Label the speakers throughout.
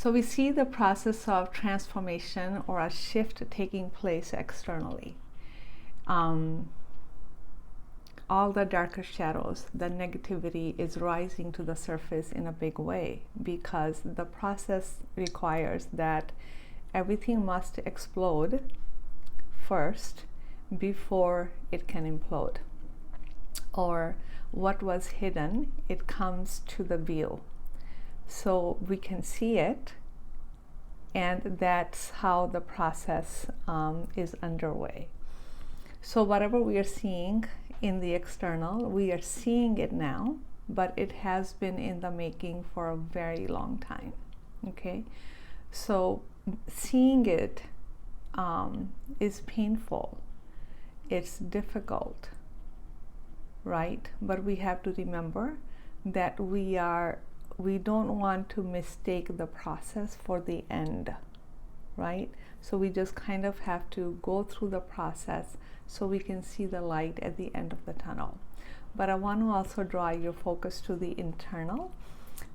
Speaker 1: So we see the process of transformation or a shift taking place externally. All the darker shadows, the negativity is rising to the surface in a big way, because the process requires that everything must explode first before it can implode. Or what was hidden, it comes to the view. So we can see it, and that's how the process is underway. So whatever we are seeing in the external, we are seeing it now, but it has been in the making for a very long time. Okay, so seeing it is painful, it's difficult, right? But we have to remember that we don't want to mistake the process for the end, right? So we just kind of have to go through the process so we can see the light at the end of the tunnel. But I want to also draw your focus to the internal.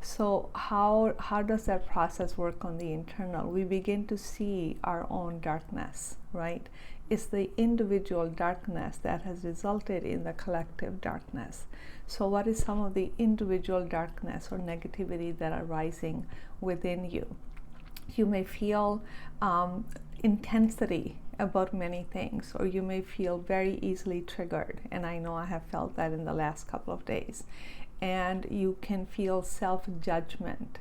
Speaker 1: So how does that process work on the internal? We begin to see our own darkness, right? It's the individual darkness that has resulted in the collective darkness. So what is some of the individual darkness or negativity that are rising within you? You may feel intensity about many things, or you may feel very easily triggered, and I know I have felt that in the last couple of days. And you can feel self-judgment,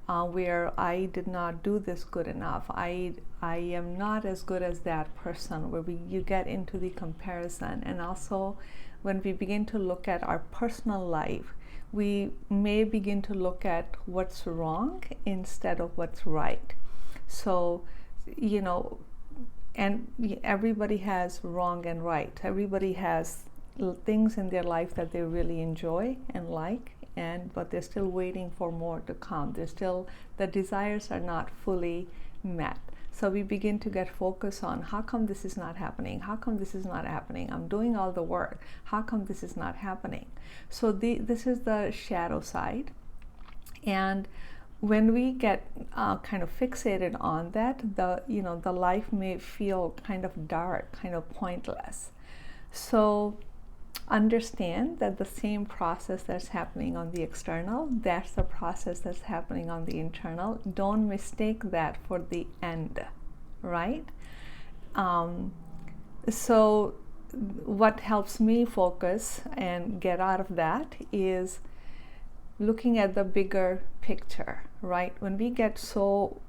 Speaker 1: where I did not do this good enough, I am not as good as that person, where you get into the comparison. And also when we begin to look at our personal life, we may begin to look at what's wrong instead of what's right. So, and everybody has wrong and right. Everybody has things in their life that they really enjoy and like, but they're still waiting for more to come. The desires are not fully met. So we begin to get focused on, how come this is not happening? How come this is not happening? I'm doing all the work. How come this is not happening? So this is the shadow side. And when we get kind of fixated on that, the life may feel kind of dark, kind of pointless. So understand that the same process that's happening on the external, that's the process that's happening on the internal. Don't mistake that for the end, right? So what helps me focus and get out of that is looking at the bigger picture, right? When we get so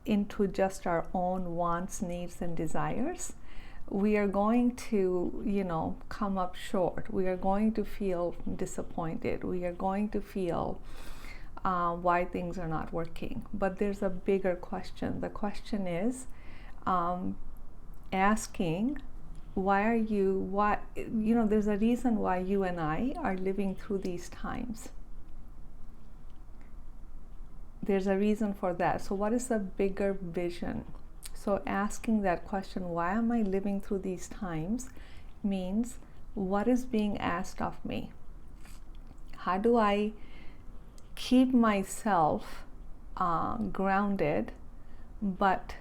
Speaker 1: into just our own wants, needs, and desires, we are going to, come up short. We are going to feel disappointed. We are going to feel why things are not working. But there's a bigger question. The question is asking, there's a reason why you and I are living through these times. There's a reason for that. So what is the bigger vision? So asking that question, why am I living through these times, means what is being asked of me? How do I keep myself grounded, but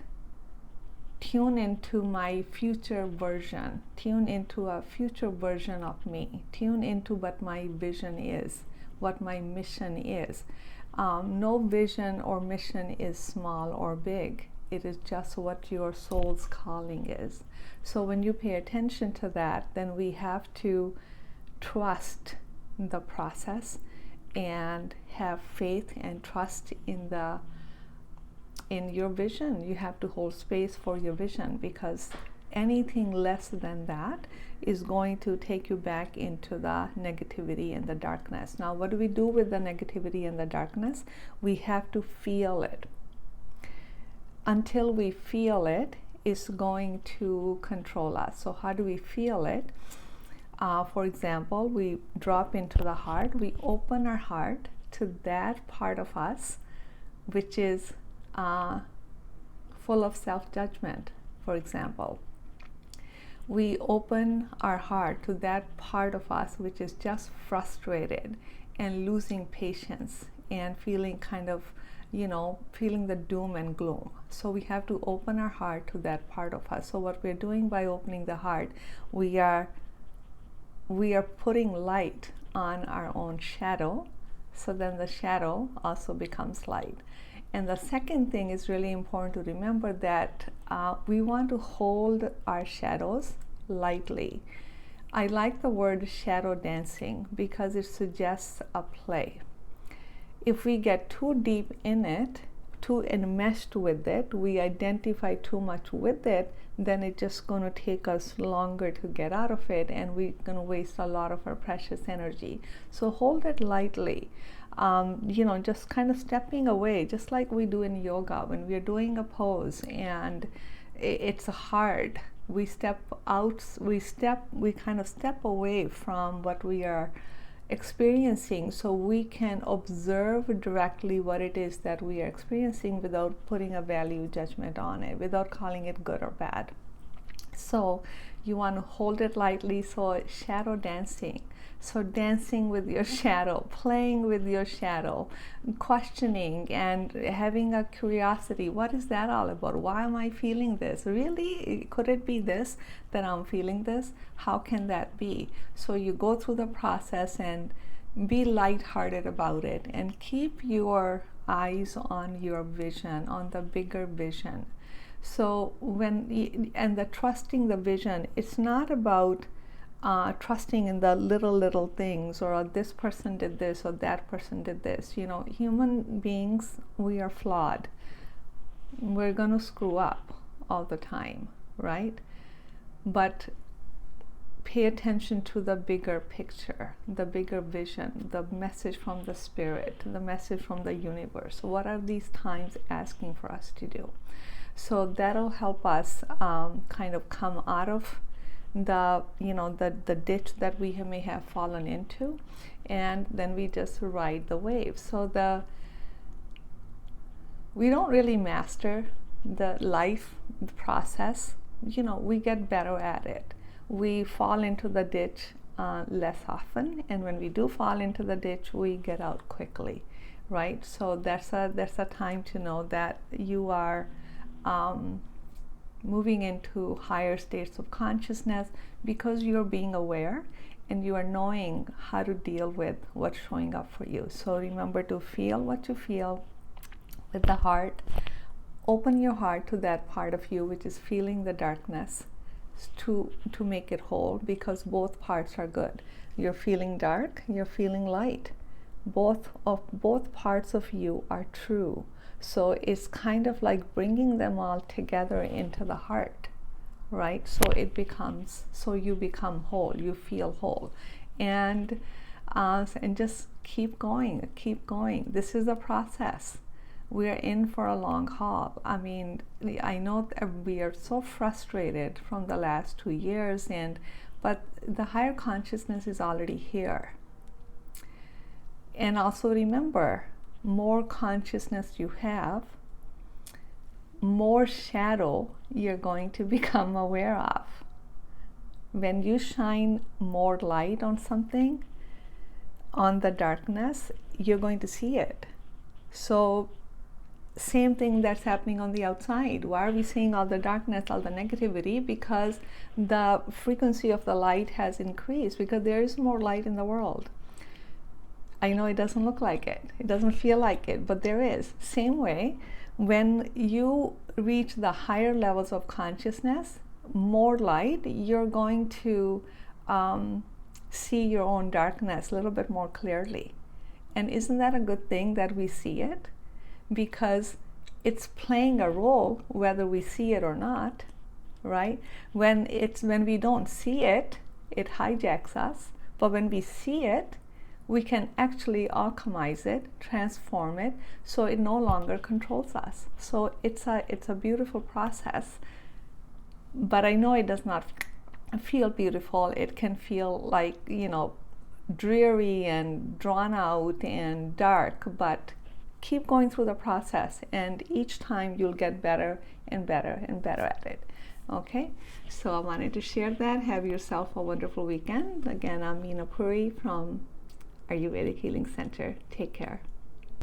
Speaker 1: tune into my future version, tune into a future version of me, tune into what my vision is, what my mission is. No vision or mission is small or big. It is just what your soul's calling is. So when you pay attention to that, then we have to trust the process and have faith and trust in your vision. You have to hold space for your vision, because anything less than that is going to take you back into the negativity and the darkness. Now, what do we do with the negativity and the darkness? We have to feel it. Until we feel it, it's going to control us. So how do we feel it? For example, we drop into the heart. We open our heart to that part of us which is full of self-judgment, for example. We open our heart to that part of us which is just frustrated and losing patience and feeling kind of, feeling the doom and gloom. So we have to open our heart to that part of us. So what we're doing by opening the heart, we are putting light on our own shadow, so then the shadow also becomes light. And the second thing is really important to remember, that we want to hold our shadows lightly. I like the word shadow dancing because it suggests a play. If we get too deep in it, too enmeshed with it, we identify too much with it, then it's just going to take us longer to get out of it, and we're going to waste a lot of our precious energy. So hold it lightly. Just kind of stepping away, just like we do in yoga when we're doing a pose and it's hard. We step out, we kind of step away from what we are experiencing, so we can observe directly what it is that we are experiencing without putting a value judgment on it, without calling it good or bad. So you want to hold it lightly. So shadow dancing. So dancing with your shadow, playing with your shadow, questioning and having a curiosity. What is that all about? Why am I feeling this? Really? Could it be this, that I'm feeling this? How can that be? So you go through the process and be lighthearted about it, and keep your eyes on your vision, on the bigger vision. So and the trusting the vision, it's not about trusting in the little things, or this person did this or that person did this. Human beings, we are flawed. We're going to screw up all the time, right? But pay attention to the bigger picture, the bigger vision, the message from the spirit, the message from the universe. What are these times asking for us to do? So that'll help us kind of come out of the ditch that we may have fallen into, and then we just ride the wave. So we don't really master the life process. We get better at it. We fall into the ditch less often, and when we do fall into the ditch, we get out quickly, right? So that's a time to know that you are moving into higher states of consciousness, because you're being aware and you are knowing how to deal with what's showing up for you. So remember to feel what you feel with the heart. Open your heart to that part of you which is feeling the darkness, to make it whole, because both parts are good. You're feeling dark, you're feeling light. Both parts of you are true. So it's kind of like bringing them all together into the heart, right? So you become whole, you feel whole. And just keep going. This is a process. We're in for a long haul. I mean, I know that we are so frustrated from the last 2 years, but the higher consciousness is already here. And also remember, more consciousness you have, more shadow you're going to become aware of. When you shine more light on something, on the darkness, you're going to see it. So same thing that's happening on the outside. Why are we seeing all the darkness, all the negativity? Because the frequency of the light has increased, because there is more light in the world. I know it doesn't look like it, it doesn't feel like it, but there is. Same way, when you reach the higher levels of consciousness, more light, you're going to see your own darkness a little bit more clearly. And isn't that a good thing that we see it? Because it's playing a role whether we see it or not, right? When we don't see it, it hijacks us. But when we see it, we can actually alchemize it, transform it, so it no longer controls us. So it's a beautiful process. But I know it does not feel beautiful. It can feel like, dreary and drawn out and dark, but keep going through the process, and each time you'll get better and better and better at it. Okay, so I wanted to share that. Have yourself a wonderful weekend. Again, I'm Meena Puri from Ayurvedic Healing Center. Take care.